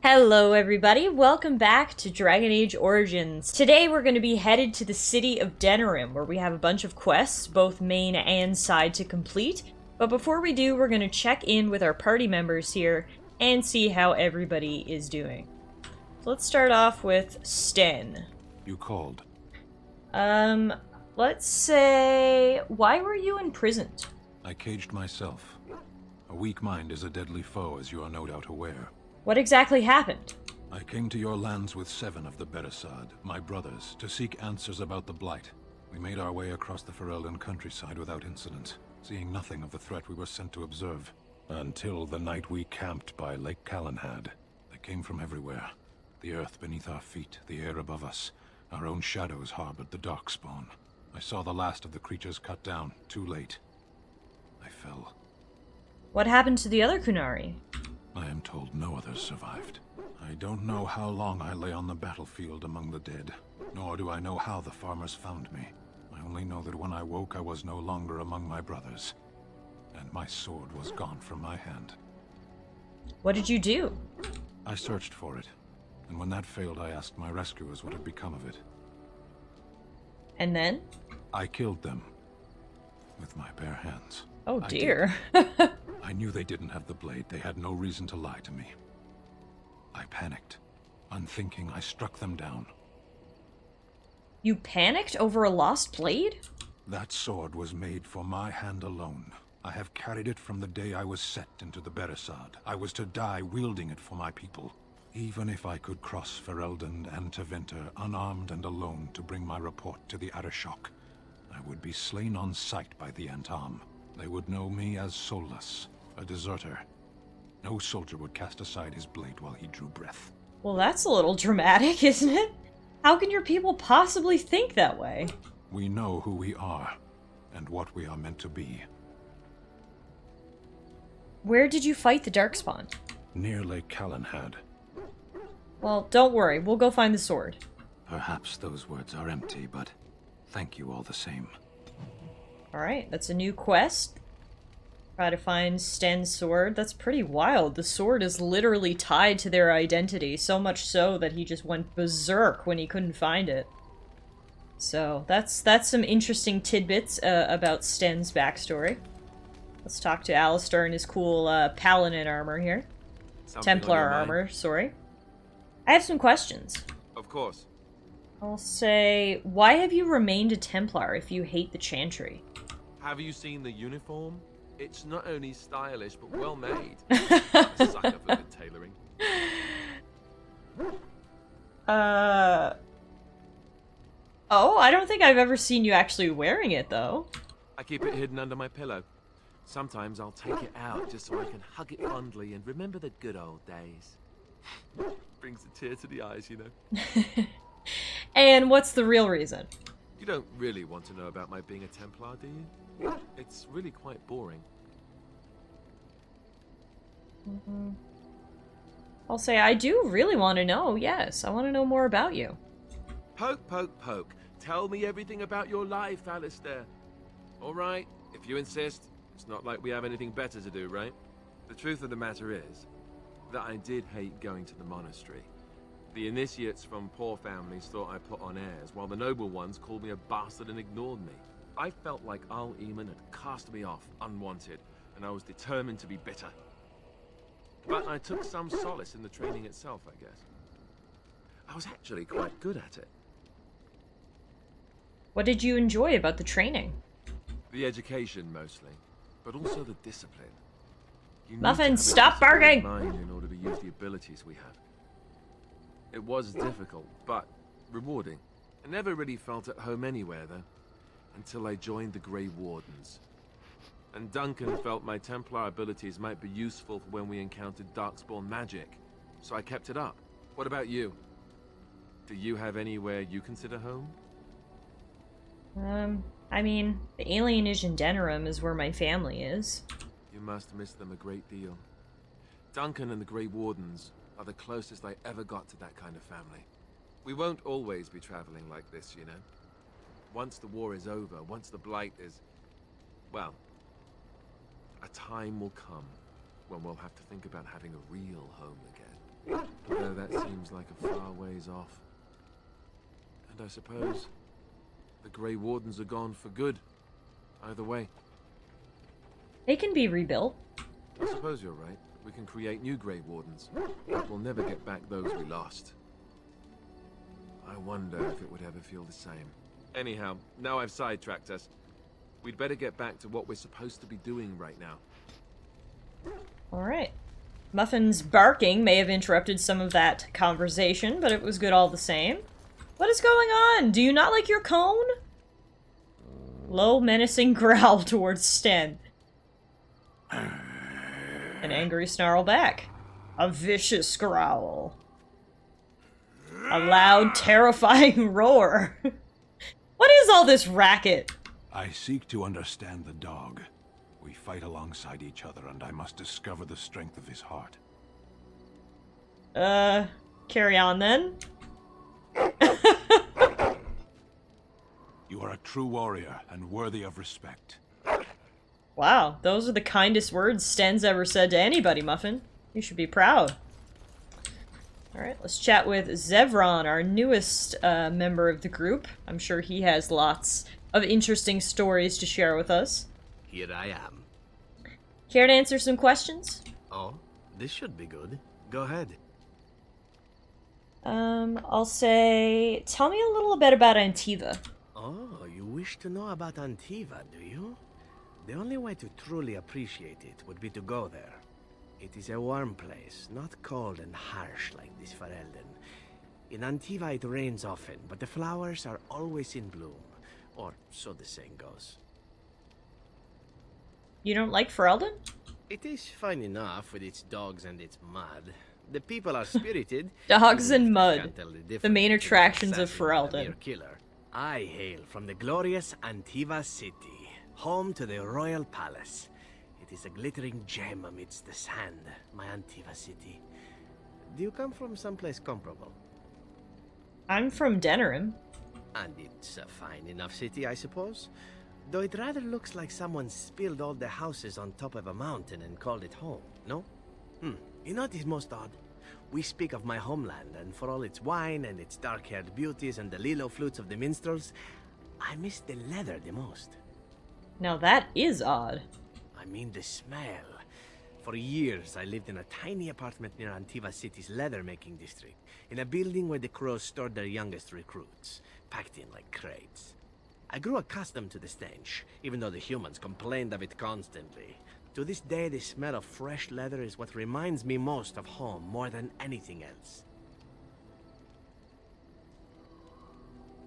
Hello everybody, welcome back to Dragon Age Origins. Today we're going to be headed to the city of Denerim, where we have a bunch of quests, both main and side, to complete. But before we do, we're going to check in with our party members here and see how everybody is doing. So let's start off with Sten. You called. Let's say, why were you imprisoned? I caged myself. A weak mind is a deadly foe, as you are no doubt aware. What exactly happened? I came to your lands with 7 of the Beresad, my brothers, to seek answers about the Blight. We made our way across the Ferelden countryside without incident, seeing nothing of the threat we were sent to observe. Until the night we camped by Lake Calenhad. They came from everywhere. The earth beneath our feet, the air above us. Our own shadows harbored the Darkspawn. I saw the last of the creatures cut down, too late. I fell. What happened to the other Kunari? I am told no others survived. I don't know how long I lay on the battlefield among the dead, nor do I know how the farmers found me. I only know that when I woke I was no longer among my brothers, and my sword was gone from my hand. What did you do? I searched for it, and when that failed I asked my rescuers what had become of it. And then? I killed them. With my bare hands. Oh dear. I knew they didn't have the blade. They had no reason to lie to me. I panicked. Unthinking, I struck them down. You panicked over a lost blade? That sword was made for my hand alone. I have carried it from the day I was set into the Beresad. I was to die wielding it for my people. Even if I could cross Ferelden and Tevinter unarmed and alone to bring my report to the Arishok, I would be slain on sight by the Antam. They would know me as soulless, a deserter. No soldier would cast aside his blade while he drew breath. Well, that's a little dramatic, isn't it? How can your people possibly think that way? We know who we are, and what we are meant to be. Where did you fight the Darkspawn? Near Lake Calenhad. Well, don't worry, we'll go find the sword. Perhaps those words are empty, but thank you all the same. Alright, that's a new quest. Try to find Sten's sword. That's pretty wild. The sword is literally tied to their identity, so much so that he just went berserk when he couldn't find it. So, that's some interesting tidbits about Sten's backstory. Let's talk to Alistair in his cool Paladin armor here. Templar armor, sorry. I have some questions. Of course. I'll say, why have you remained a Templar if you hate the Chantry? Have you seen the uniform? It's not only stylish, but well made. I'm a sucker for good tailoring. Oh, I don't think I've ever seen you actually wearing it, though. I keep it hidden under my pillow. Sometimes I'll take it out just so I can hug it fondly and remember the good old days. Brings a tear to the eyes, you know. And what's the real reason? You don't really want to know about my being a Templar, do you? It's really quite boring. I'll say I do really want to know, yes. I want to know more about you. Poke, poke, poke. Tell me everything about your life, Alistair. All right, if you insist. It's not like we have anything better to do, right? The truth of the matter is that I did hate going to the monastery. The initiates from poor families thought I put on airs, while the noble ones called me a bastard and ignored me. I felt like Al-Eamon had cast me off, unwanted, and I was determined to be bitter. But I took some solace in the training itself, I guess. I was actually quite good at it. What did you enjoy about the training? The education, mostly, but also the discipline. You need Muffins, to have a stop barking! disciplined mind in order to use the abilities we have. It was difficult, but rewarding. I never really felt at home anywhere, though, until I joined the Grey Wardens. And Duncan felt my Templar abilities might be useful for when we encountered Darkspawn magic, so I kept it up. What about you? Do you have anywhere you consider home? I mean, the alienage in Denerim is where my family is. You must miss them a great deal. Duncan and the Grey Wardens are the closest I ever got to that kind of family. We won't always be traveling like this, you know. Once the war is over, once the Blight is... well, a time will come when we'll have to think about having a real home again. Although that seems like a far ways off. And I suppose the Grey Wardens are gone for good. Either way. They can be rebuilt. I suppose you're right. We can create new Grey Wardens, but we'll never get back those we lost. I wonder if it would ever feel the same. Anyhow, now I've sidetracked us. We'd better get back to what we're supposed to be doing right now. Alright. Muffins' barking may have interrupted some of that conversation, but it was good all the same. What is going on? Do you not like your cone? Low, menacing growl towards Sten. An angry snarl back. A vicious growl. A loud, terrifying roar. What is all this racket? I seek to understand the dog. We fight alongside each other, and I must discover the strength of his heart. Carry on then. You are a true warrior, and worthy of respect. Wow, those are the kindest words Sten's ever said to anybody, Muffin. You should be proud. Alright, let's chat with Zevron, our newest member of the group. I'm sure he has lots of interesting stories to share with us. Here I am. Care to answer some questions? Oh, this should be good. Go ahead. I'll say, tell me a little bit about Antiva. Oh, you wish to know about Antiva, do you? The only way to truly appreciate it would be to go there. It is a warm place, not cold and harsh like this Ferelden. In Antiva it rains often, but the flowers are always in bloom. Or so the saying goes. You don't like Ferelden? It is fine enough with its dogs and its mud. The people are spirited. Dogs and I mud. can't tell the The difference main between attractions of assassin and a Ferelden. mere killer. I hail from the glorious Antiva city, home to the royal palace. It is a glittering gem amidst the sand, my Antiva city. Do you come from someplace comparable? I'm from Denerim. And it's a fine enough city, I suppose? Though it rather looks like someone spilled all the houses on top of a mountain and called it home, no? You know what is most odd? We speak of my homeland, and for all its wine and its dark-haired beauties and the lilo flutes of the minstrels, I miss the leather the most. Now that is odd. I mean the smell. For years, I lived in a tiny apartment near Antiva City's leather-making district, in a building where the crows stored their youngest recruits, packed in like crates. I grew accustomed to the stench, even though the humans complained of it constantly. To this day, the smell of fresh leather is what reminds me most of home more than anything else.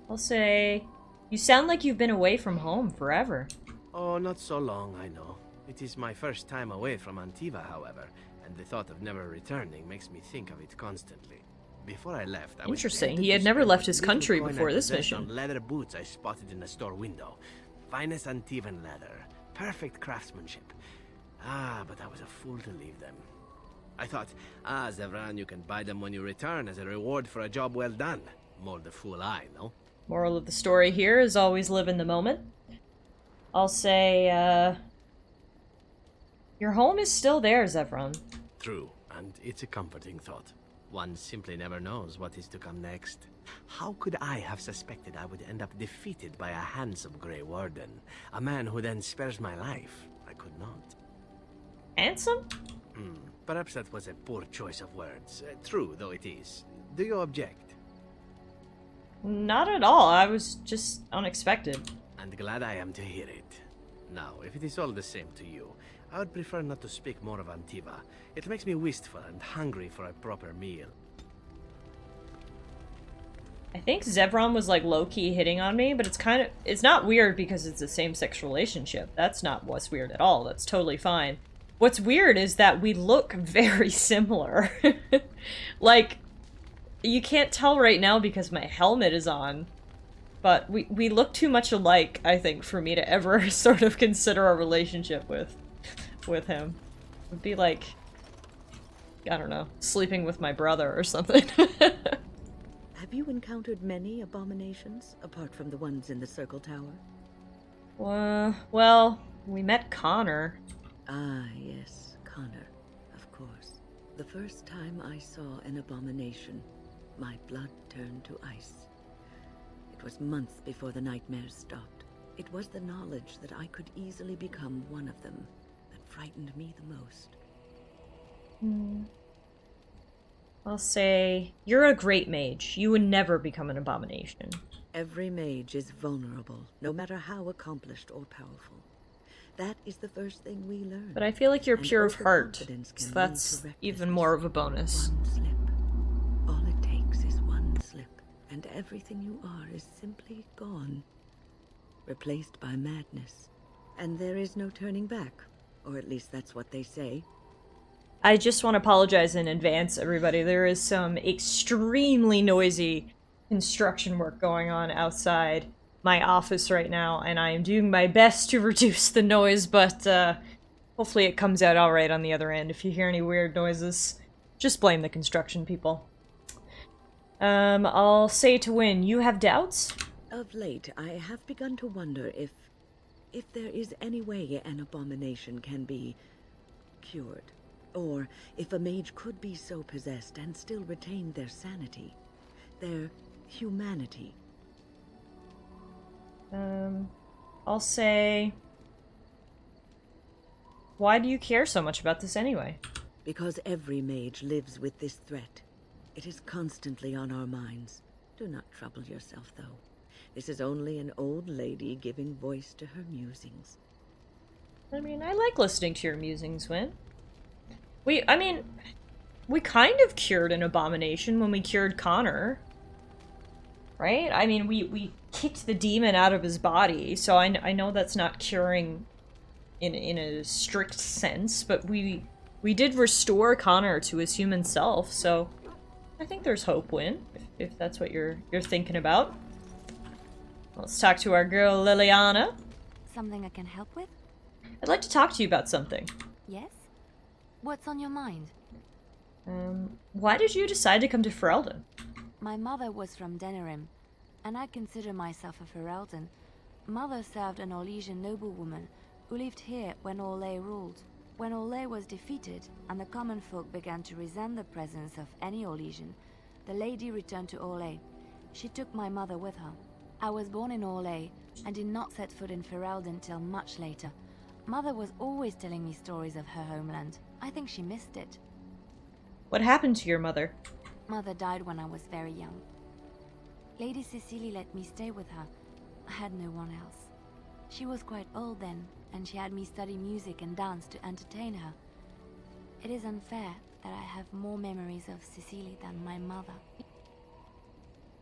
I'll say, you sound like you've been away from home forever. Oh, not so long, I know. It is my first time away from Antiva, however, and the thought of never returning makes me think of it constantly. Before I left, I was Interesting. tempted He to had never spend left what his little country coin I before this possessed mission. on leather boots I spotted in the store window. Finest Antivan leather. Perfect craftsmanship. Ah, but I was a fool to leave them. I thought, Zevron, you can buy them when you return as a reward for a job well done. More the fool I, no? Moral of the story here is always live in the moment. I'll say, your home is still there, Zevron. True, and it's a comforting thought. One simply never knows what is to come next. How could I have suspected I would end up defeated by a handsome Grey Warden? A man who then spares my life? I could not. Handsome? Perhaps that was a poor choice of words. True, though it is. Do you object? Not at all. I was just unexpected. And glad I am to hear it. Now, if it is all the same to you, I would prefer not to speak more of Antiva. It makes me wistful and hungry for a proper meal. I think Zevron was like low-key hitting on me, but it's not weird because it's a same-sex relationship. That's not what's weird at all. That's totally fine. What's weird is that we look very similar. Like, you can't tell right now because my helmet is on, but we look too much alike, I think, for me to ever sort of consider a relationship with him. It would be like, I don't know, sleeping with my brother or something. Have you encountered many abominations, apart from the ones in the Circle Tower? Well, we met Connor. Ah, yes, Connor, of course. The first time I saw an abomination, my blood turned to ice. It was months before the nightmares stopped. It was the knowledge that I could easily become one of them that frightened me the most. I'll say, you're a great mage. You would never become an abomination. Every mage is vulnerable, no matter how accomplished or powerful. That is the first thing we learn. But I feel like you're And pure of heart, overconfidence can so lead that's to even recklessness. more of a bonus. One slip. All it takes is one slip, and everything you are is simply gone. Replaced by madness. And there is no turning back. Or at least that's what they say. I just want to apologize in advance, everybody. There is some extremely noisy construction work going on outside my office right now, and I am doing my best to reduce the noise, but hopefully it comes out alright on the other end. If you hear any weird noises, just blame the construction people. I'll say to Win, you have doubts? Of late, I have begun to wonder if there is any way an abomination can be cured. Or if a mage could be so possessed and still retain their sanity, their humanity. I'll say... Why do you care so much about this anyway? Because every mage lives with this threat. It is constantly on our minds. Do not trouble yourself, though. This is only an old lady giving voice to her musings. I mean, I like listening to your musings, Win. We kind of cured an abomination when we cured Connor. Right? I mean, we kicked the demon out of his body, so I know that's not curing in a strict sense, but we did restore Connor to his human self, so I think there's hope, Win, if that's what you're thinking about. Let's talk to our girl, Liliana. Something I can help with? I'd like to talk to you about something. Yes? What's on your mind? Why did you decide to come to Ferelden? My mother was from Denerim, and I consider myself a Ferelden. Mother served an Orlesian noblewoman who lived here when Orlais ruled. When Orlais was defeated and the common folk began to resent the presence of any Orlesian, the lady returned to Orlais. She took my mother with her. I was born in Orlais and did not set foot in Ferelden till much later. Mother was always telling me stories of her homeland. I think she missed it. What happened to your mother? Mother died when I was very young. Lady Cecily let me stay with her. I had no one else. She was quite old then, and she had me study music and dance to entertain her. It is unfair that I have more memories of Cecily than my mother.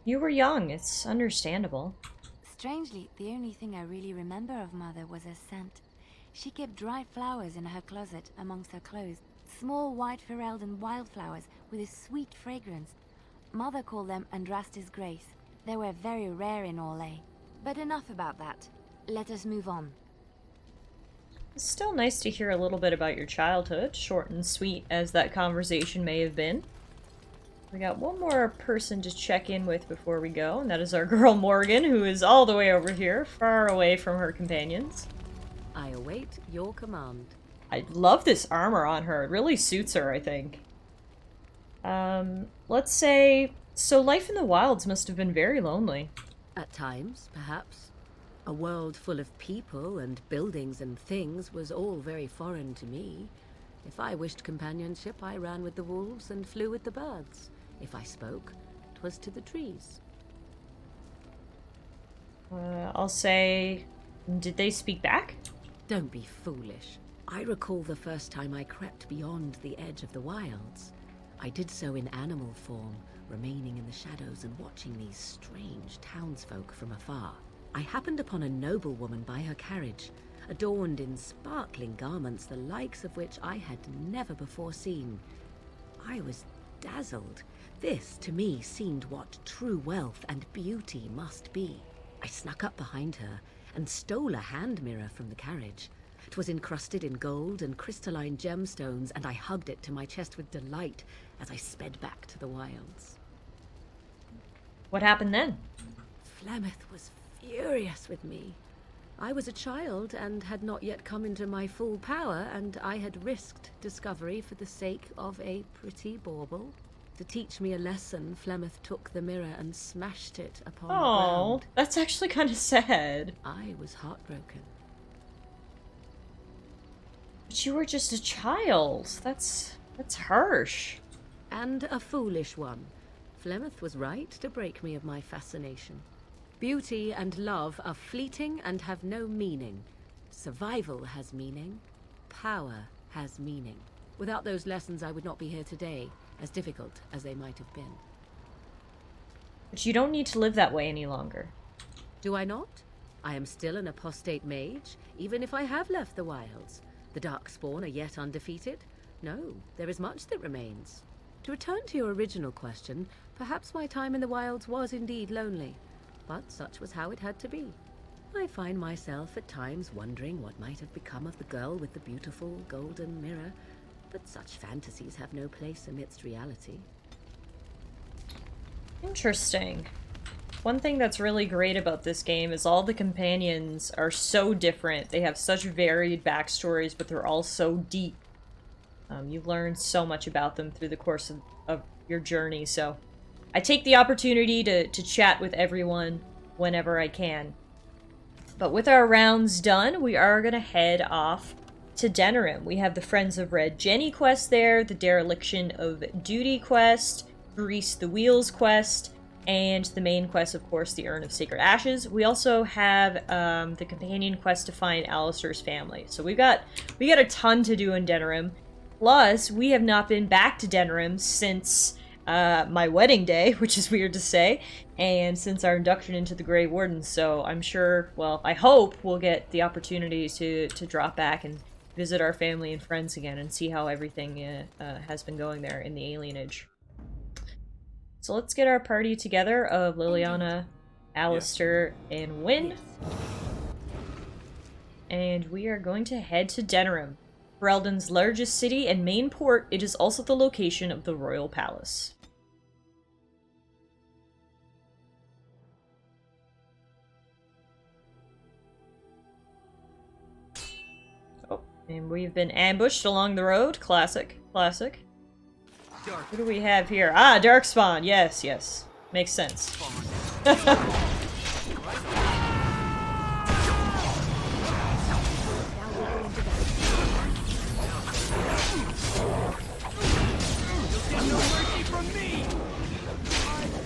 You were young, it's understandable. Strangely, the only thing I really remember of Mother was her scent. She kept dried flowers in her closet amongst her clothes. Small white Ferelden wildflowers with a sweet fragrance. Mother called them Andrastis Grace. They were very rare in Orlais. But enough about that. Let us move on. It's still nice to hear a little bit about your childhood, short and sweet as that conversation may have been. We got one more person to check in with before we go, and that is our girl Morgan, who is all the way over here, far away from her companions. I await your command. I love this armor on her. It really suits her, I think. Let's say... So life in the wilds must have been very lonely. At times, perhaps. A world full of people and buildings and things was all very foreign to me. If I wished companionship, I ran with the wolves and flew with the birds. If I spoke, 'twas to the trees. I'll say... Did they speak back? Don't be foolish. I recall the first time I crept beyond the edge of the wilds. I did so in animal form, remaining in the shadows and watching these strange townsfolk from afar. I happened upon a noblewoman by her carriage, adorned in sparkling garments the likes of which I had never before seen. I was dazzled. This, to me, seemed what true wealth and beauty must be. I snuck up behind her and stole a hand mirror from the carriage. 'Twas encrusted in gold and crystalline gemstones, and I hugged it to my chest with delight as I sped back to the wilds. What happened then? Flemeth was furious with me. I was a child and had not yet come into my full power, and I had risked discovery for the sake of a pretty bauble. To teach me a lesson, Flemeth took the mirror and smashed it upon the Oh, ground. that's actually kind of sad. I was heartbroken. But you were just a child. That's harsh. And a foolish one. Flemeth was right to break me of my fascination. Beauty and love are fleeting and have no meaning. Survival has meaning. Power has meaning. Without those lessons, I would not be here today, as difficult as they might have been. But you don't need to live that way any longer. Do I not? I am still an apostate mage, even if I have left the wilds. The Darkspawn are yet undefeated. No, there is much that remains. To return to your original question, perhaps my time in the wilds was indeed lonely. But such was how it had to be. I find myself at times wondering what might have become of the girl with the beautiful golden mirror, but such fantasies have no place amidst reality. Interesting. One thing that's really great about this game is all the companions are so different. They have such varied backstories, but they're all so deep. You've learned so much about them through the course of your journey, so I take the opportunity to chat with everyone whenever I can. But with our rounds done, we are going to head off to Denerim. We have the Friends of Red Jenny quest there, the Dereliction of Duty quest, Grease the Wheels quest, and the main quest, of course, the Urn of Sacred Ashes. We also have the companion quest to find Alistair's family. So we got a ton to do in Denerim. Plus, we have not been back to Denerim since my wedding day, which is weird to say, and since our induction into the Grey Warden, so I'm sure, well, I hope we'll get the opportunity to drop back and visit our family and friends again and see how everything has been going there in the alienage. So let's get our party together of Liliana, Alistair, and Wynne. And we are going to head to Denerim. Ferelden's largest city and main port, it is also the location of the royal palace. Oh, and we've been ambushed along the road. Classic. Classic. What do we have here? Ah, Darkspawn. Yes, yes. Makes sense.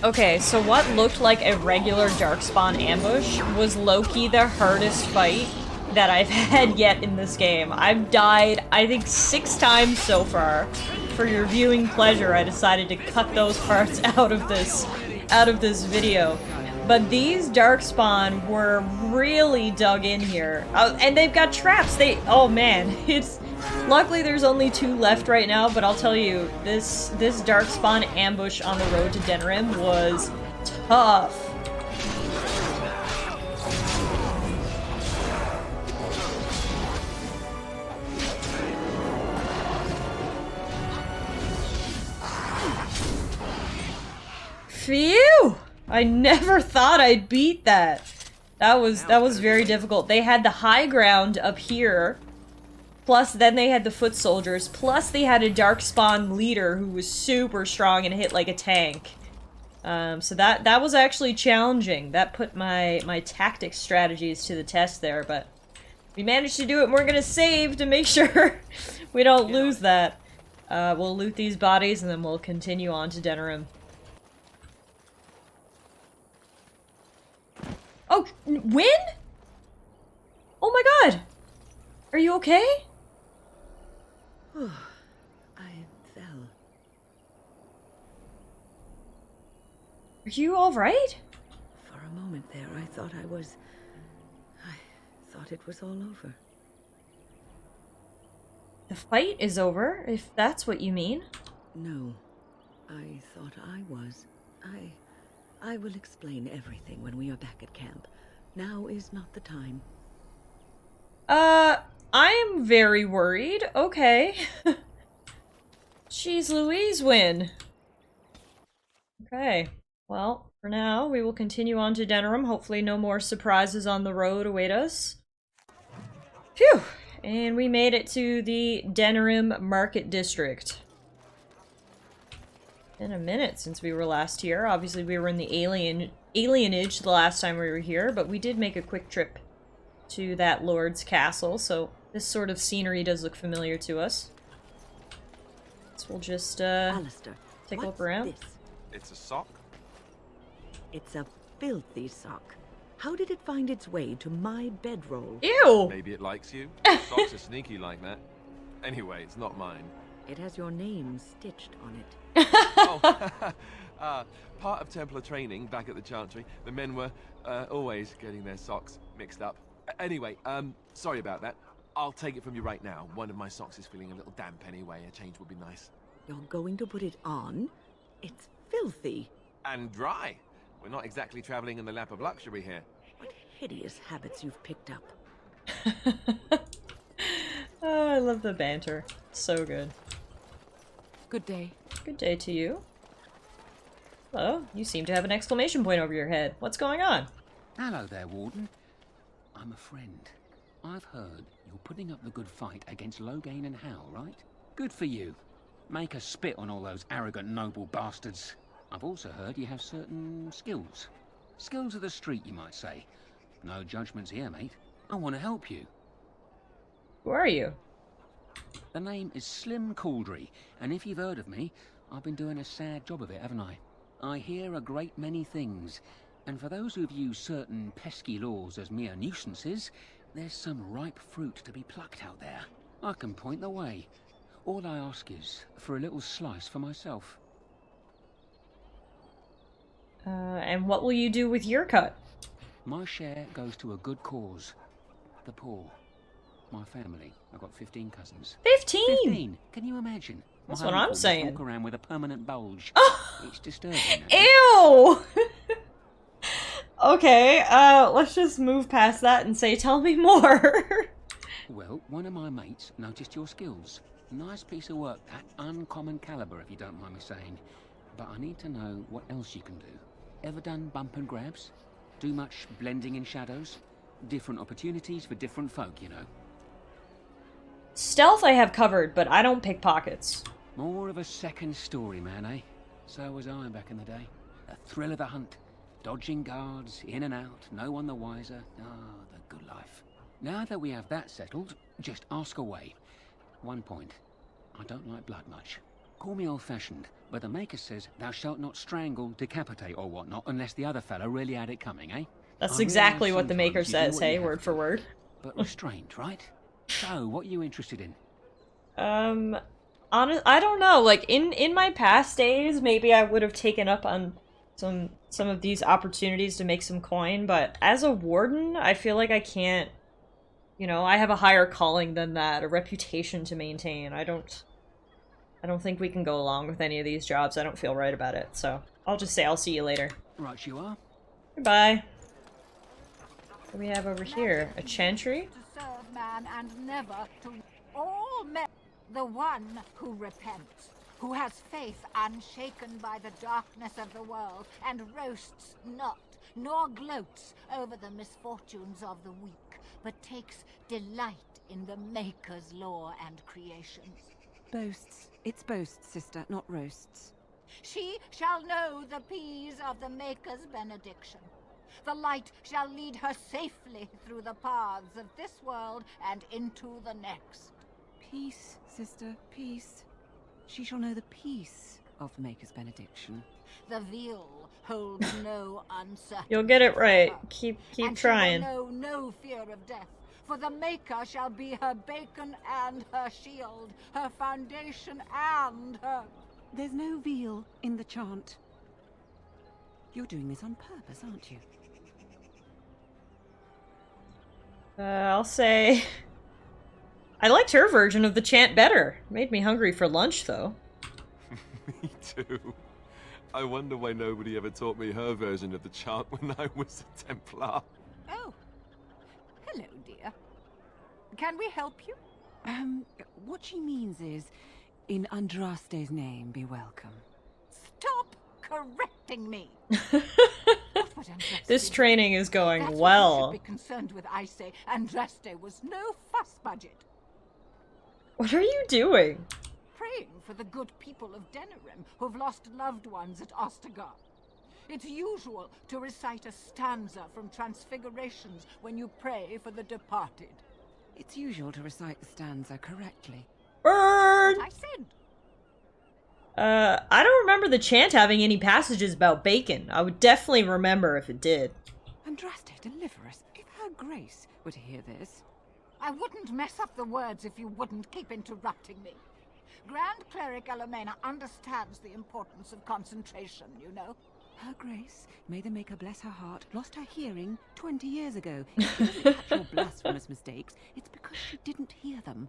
Okay, so what looked like a regular Darkspawn ambush was low-key the hardest fight that I've had yet in this game. I've died, I think, 6 times so far. For your viewing pleasure, I decided to cut those parts out of this video. But these Darkspawn were really dug in here. And they've got traps. Oh man, luckily there's only 2 left right now, but I'll tell you, this Darkspawn ambush on the road to Denerim was tough. Phew! I never thought I'd beat that. That was very difficult. They had the high ground up here, plus then they had the foot soldiers, plus they had a Darkspawn leader who was super strong and hit like a tank. So that was actually challenging. That put my tactics strategies to the test there, but we managed to do it, and we're gonna save to make sure we don't lose that. We'll loot these bodies, and then we'll continue on to Denerim. Oh, Wynne? Oh my god! Are you okay? I fell. Are you alright? For a moment there, I thought it was all over. The fight is over, if that's what you mean. No, I thought I was. I will explain everything when we are back at camp. Now is not the time. I am very worried. Okay. Jeez Louise, Wynne. Okay. Well, for now, we will continue on to Denerim. Hopefully no more surprises on the road await us. Phew! And we made it to the Denerim Market District. Been a minute since we were last here. Obviously, we were in the alienage the last time we were here, but we did make a quick trip to that Lord's Castle, so this sort of scenery does look familiar to us. So we'll just, Alistair, take a look what's around. this? It's a sock? It's a filthy sock. How did it find its way to my bedroll? Ew! Maybe it likes you. Socks are sneaky like that. Anyway, it's not mine. It has your name stitched on it. Oh, part of Templar training back at the Chantry, the men were always getting their socks mixed up. Anyway, sorry about that. I'll take it from you right now. One of my socks is feeling a little damp anyway. A change would be nice. You're going to put it on? It's filthy. And dry. We're not exactly traveling in the lap of luxury here. What hideous habits you've picked up. Oh, I love the banter. So good. Good day. Good day to you. Hello, you seem to have an exclamation point over your head. What's going on? Hello there, Warden. I'm a friend. I've heard you're putting up the good fight against Loghain and Howe, right? Good for you. Make a spit on all those arrogant noble bastards. I've also heard you have certain skills. Skills of the street, you might say. No judgments here, mate. I want to help you. Who are you? The name is Slim Cauldry, and if you've heard of me, I've been doing a sad job of it, haven't I? I hear a great many things, and for those who view certain pesky laws as mere nuisances, there's some ripe fruit to be plucked out there. I can point the way. All I ask is for a little slice for myself. And what will you do with your cut? My share goes to a good cause. The poor. My family. I've got 15 cousins. 15! 15! Can you imagine? That's My what I'm uncle must saying. walk around with a permanent bulge. It's disturbing. Ew! Okay, let's just move past that and say, tell me more. Well, one of my mates noticed your skills. Nice piece of work, that. Uncommon caliber, if you don't mind me saying. But I need to know what else you can do. Ever done bump and grabs? Do much blending in shadows? Different opportunities for different folk, you know. Stealth I have covered, but I don't pick pockets. More of a second story man, eh? So was I back in the day. The thrill of the hunt. Dodging guards, in and out, no one the wiser. Ah, the good life. Now that we have that settled, just ask away. One point. I don't like blood much. Call me old-fashioned, but the Maker says thou shalt not strangle, decapitate or whatnot unless the other fella really had it coming, eh? That's I exactly realise what the Maker sometimes you do says, what you hey, have word for to, word. But restrained, right? So, what are you interested in? I don't know, like, in my past days, maybe I would have taken up on some of these opportunities to make some coin, but as a warden, I feel like I can't, you know, I have a higher calling than that, a reputation to maintain. I don't think we can go along with any of these jobs. I don't feel right about it, so I'll just say I'll see you later. Right you are. Goodbye. What do we have over here? A chantry? To serve man and never to all men. The one who repents, who has faith unshaken by the darkness of the world, and roasts not, nor gloats over the misfortunes of the weak, but takes delight in the Maker's law and creations. Boasts. It's boasts, sister, not roasts. She shall know the peace of the Maker's benediction. The light shall lead her safely through the paths of this world and into the next. Peace, sister, peace. She shall know the peace of the Maker's benediction. The veil holds no uncertainty. You'll get it right. for her, Keep and trying. She will know no fear of death, for the Maker shall be her bacon and her shield, her foundation and her... There's no veal in the chant. You're doing this on purpose, aren't you? I'll say... I liked her version of the chant better. Made me hungry for lunch, though. Me too. I wonder why nobody ever taught me her version of the chant when I was a Templar. Oh. Hello, dear. Can we help you? What she means is, in Andraste's name, be welcome. Stop correcting me. What would Andraste This do? training is going That's well. what you should be concerned with, I say. Andraste was no brass budget. What are you doing? Praying for the good people of Denerim who've lost loved ones at Ostagar. It's usual to recite a stanza from Transfigurations when you pray for the departed. It's usual to recite the stanza correctly. Burn! I said. I don't remember the chant having any passages about bacon. I would definitely remember if it did. Andraste, deliver us. If her grace were to hear this. I wouldn't mess up the words if you wouldn't keep interrupting me. Grand Cleric Elomena understands the importance of concentration, you know. Her grace, may the Maker bless her heart, lost her hearing 20 years ago. If she doesn't catch your blasphemous mistakes, it's because she didn't hear them.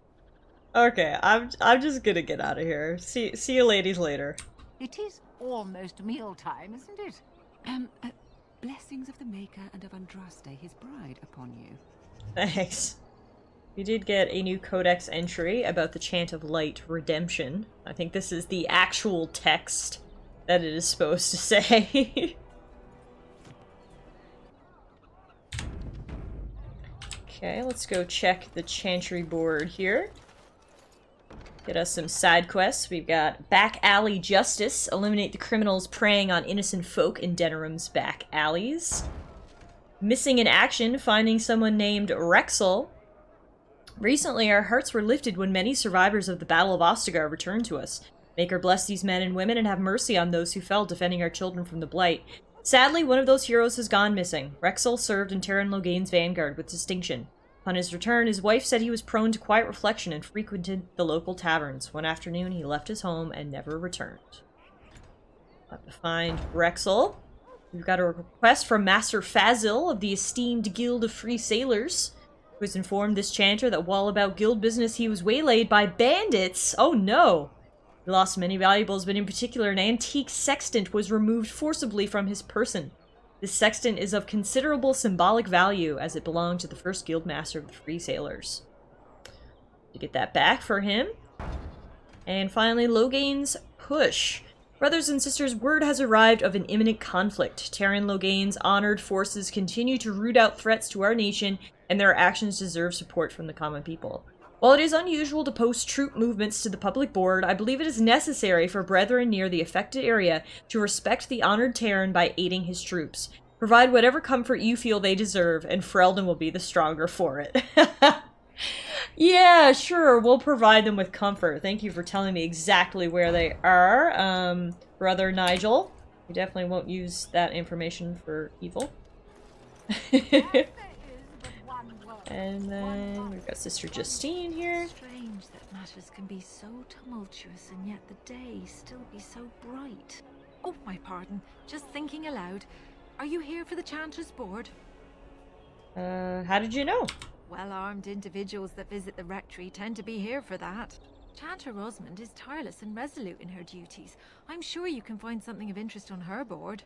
Okay, I'm just gonna get out of here. See you ladies later. It is almost mealtime, isn't it? Blessings of the Maker and of Andraste, his bride, upon you. Thanks. We did get a new Codex Entry about the Chant of Light redemption. I think this is the actual text that it is supposed to say. Okay, let's go check the Chantry board here. Get us some side quests. We've got Back Alley Justice. Eliminate the criminals preying on innocent folk in Denerim's back alleys. Missing in Action. Finding someone named Rexel. Recently, our hearts were lifted when many survivors of the Battle of Ostagar returned to us. Maker bless these men and women and have mercy on those who fell defending our children from the Blight. Sadly, one of those heroes has gone missing. Rexel served in Terran Loghain's vanguard with distinction. Upon his return, his wife said he was prone to quiet reflection and frequented the local taverns. One afternoon, he left his home and never returned. We'll have to find Rexel. We've got a request from Master Fazil of the esteemed Guild of Free Sailors, who has informed this chanter that while about guild business, he was waylaid by bandits. Oh no! He lost many valuables, but in particular, an antique sextant was removed forcibly from his person. This sextant is of considerable symbolic value, as it belonged to the first guild master of the Free Sailors. To get that back for him. And finally, Loghain's push. Brothers and sisters, word has arrived of an imminent conflict. Terran Loghain's honored forces continue to root out threats to our nation, and their actions deserve support from the common people. While it is unusual to post troop movements to the public board, I believe it is necessary for brethren near the affected area to respect the honored Terran by aiding his troops. Provide whatever comfort you feel they deserve, and Ferelden will be the stronger for it. Yeah, sure, we'll provide them with comfort. Thank you for telling me exactly where they are, Brother Nigel. We definitely won't use that information for evil. And then we've got Sister Justine here. Strange that matters can be so tumultuous and yet the day still be so bright. Oh, my pardon. Just thinking aloud. Are you here for the Chanter's board? How did you know? Well-armed individuals that visit the rectory tend to be here for that. Chanter Rosamond is tireless and resolute in her duties. I'm sure you can find something of interest on her board.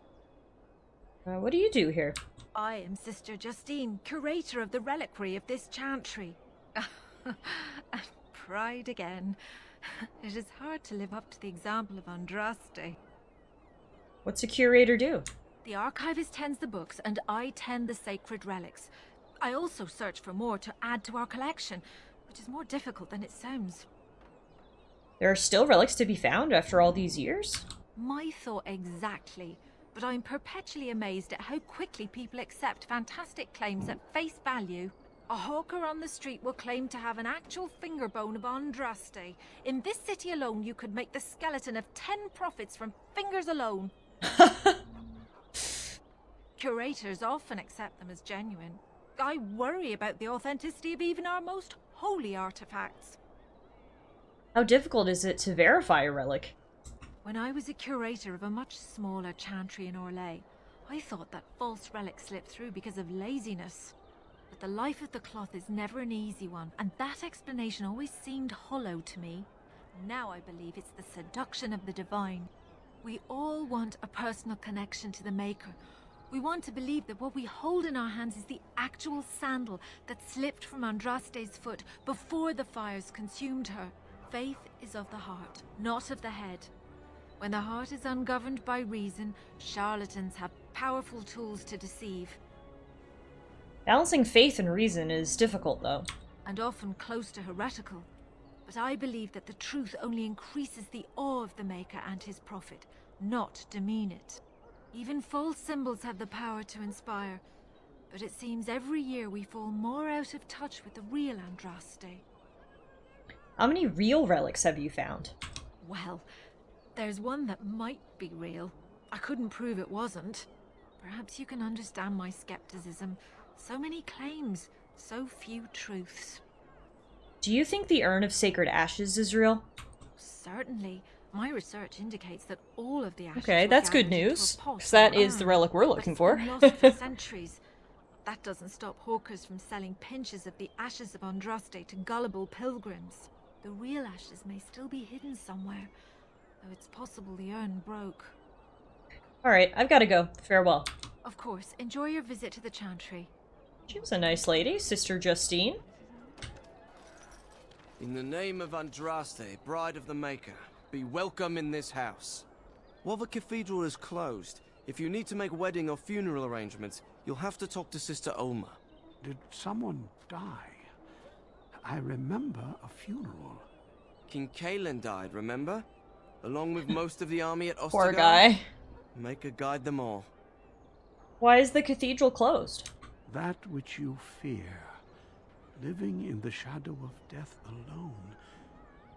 What do you do here? I am Sister Justine, curator of the reliquary of this chantry. Pride again. It is hard to live up to the example of Andraste. What's a curator do? The archivist tends the books, and I tend the sacred relics. I also search for more to add to our collection, which is more difficult than it sounds. There are still relics to be found after all these years? My thought exactly. But I'm perpetually amazed at how quickly people accept fantastic claims at face value. A hawker on the street will claim to have an actual finger bone of Andraste. In this city alone, you could make the skeleton of 10 prophets from fingers alone. Curators often accept them as genuine. I worry about the authenticity of even our most holy artifacts. How difficult is it to verify a relic? When I was a curator of a much smaller chantry in Orlais, I thought that false relics slipped through because of laziness. But the life of the cloth is never an easy one, and that explanation always seemed hollow to me. Now I believe it's the seduction of the divine. We all want a personal connection to the Maker. We want to believe that what we hold in our hands is the actual sandal that slipped from Andraste's foot before the fires consumed her. Faith is of the heart, not of the head. When the heart is ungoverned by reason, charlatans have powerful tools to deceive. Balancing faith and reason is difficult, though. and often close to heretical. But I believe that the truth only increases the awe of the Maker and his prophet, not demean it. Even false symbols have the power to inspire, but it seems every year we fall more out of touch with the real Andraste. How many real relics have you found? Well, there's one that might be real. I couldn't prove it wasn't. Perhaps you can understand my skepticism. So many claims, so few truths. Do you think the Urn of Sacred Ashes is real? Certainly. My research indicates that all of the ashes Okay, were that's good gathered into news, a pot 'cause that or is the urn, relic we're but looking it's for. been lost for centuries. That doesn't stop hawkers from selling pinches of the ashes of Andraste to gullible pilgrims. The real ashes may still be hidden somewhere, though it's possible the urn broke. Alright, I've gotta go. Farewell. Of course, enjoy your visit to the Chantry. She was a nice lady, Sister Justine. In the name of Andraste, Bride of the Maker, be welcome in this house. While the cathedral is closed, if you need to make wedding or funeral arrangements, you'll have to talk to Sister Olma. Did someone die? I remember a funeral. King Kalen died, remember? Along with most of the army at Ostergard. Poor guy. Maker guide them all. Why is the cathedral closed? That which you fear, living in the shadow of death alone,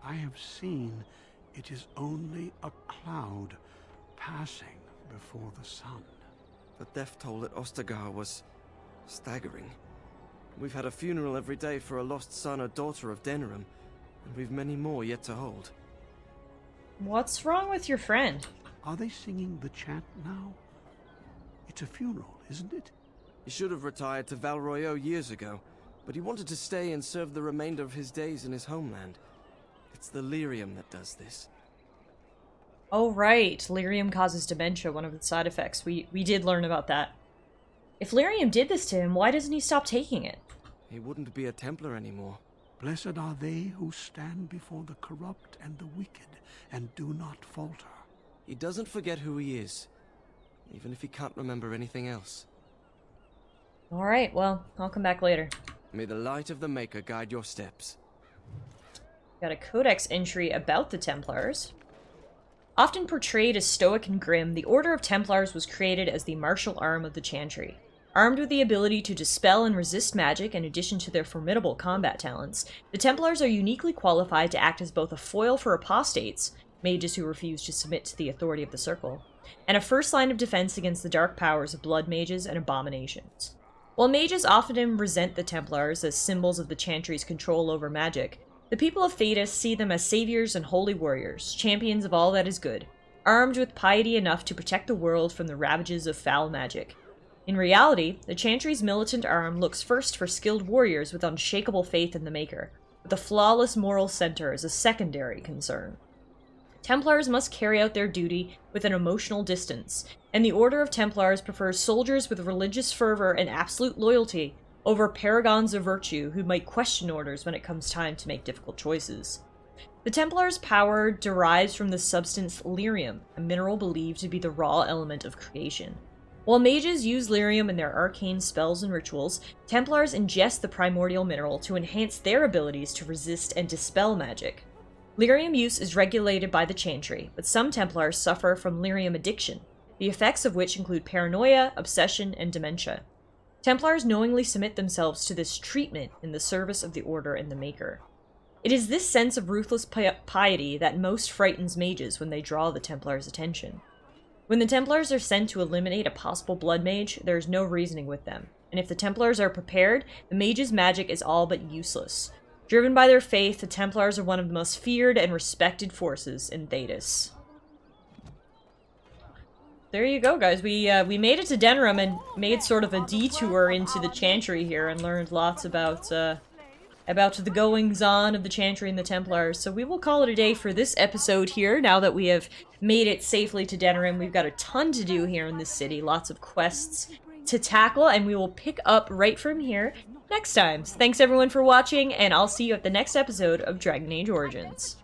I have seen it is only a cloud passing before the sun. The death toll at Ostergard was staggering. We've had a funeral every day for a lost son or daughter of Denerim, and we've many more yet to hold. What's wrong with your friend? Are they singing the chant now? It's a funeral, isn't it? He should have retired to Val Royeaux years ago, but he wanted to stay and serve the remainder of his days in his homeland. It's the lyrium that does this. Oh right, lyrium causes dementia, one of its side effects. We did learn about that. If lyrium did this to him, why doesn't he stop taking it? He wouldn't be a Templar anymore. Blessed are they who stand before the corrupt and the wicked, and do not falter. He doesn't forget who he is, even if he can't remember anything else. Alright, well, I'll come back later. May the light of the Maker guide your steps. Got a Codex entry about the Templars. Often portrayed as stoic and grim, the Order of Templars was created as the martial arm of the Chantry. Armed with the ability to dispel and resist magic in addition to their formidable combat talents, the Templars are uniquely qualified to act as both a foil for apostates, mages who refuse to submit to the authority of the Circle, and a first line of defense against the dark powers of blood mages and abominations. While mages often resent the Templars as symbols of the Chantry's control over magic, the people of Thedas see them as saviors and holy warriors, champions of all that is good, armed with piety enough to protect the world from the ravages of foul magic. In reality, the Chantry's militant arm looks first for skilled warriors with unshakable faith in the Maker, with a flawless moral center as a secondary concern. Templars must carry out their duty with an emotional distance, and the Order of Templars prefers soldiers with religious fervor and absolute loyalty over paragons of virtue who might question orders when it comes time to make difficult choices. The Templars' power derives from the substance lyrium, a mineral believed to be the raw element of creation. While mages use lyrium in their arcane spells and rituals, Templars ingest the primordial mineral to enhance their abilities to resist and dispel magic. Lyrium use is regulated by the Chantry, but some Templars suffer from lyrium addiction, the effects of which include paranoia, obsession, and dementia. Templars knowingly submit themselves to this treatment in the service of the Order and the Maker. It is this sense of ruthless piety that most frightens mages when they draw the Templars' attention. When the Templars are sent to eliminate a possible blood mage, there is no reasoning with them, and if the Templars are prepared, the mage's magic is all but useless. Driven by their faith, the Templars are one of the most feared and respected forces in Thedas. There you go, guys. We made it to Denrim and made sort of a detour into the Chantry here and learned lots about the goings-on of the Chantry and the Templars. So we will call it a day for this episode here, now that we have made it safely to Denerim. We've got a ton to do here in this city, lots of quests to tackle, and we will pick up right from here next time. So thanks everyone for watching, and I'll see you at the next episode of Dragon Age Origins.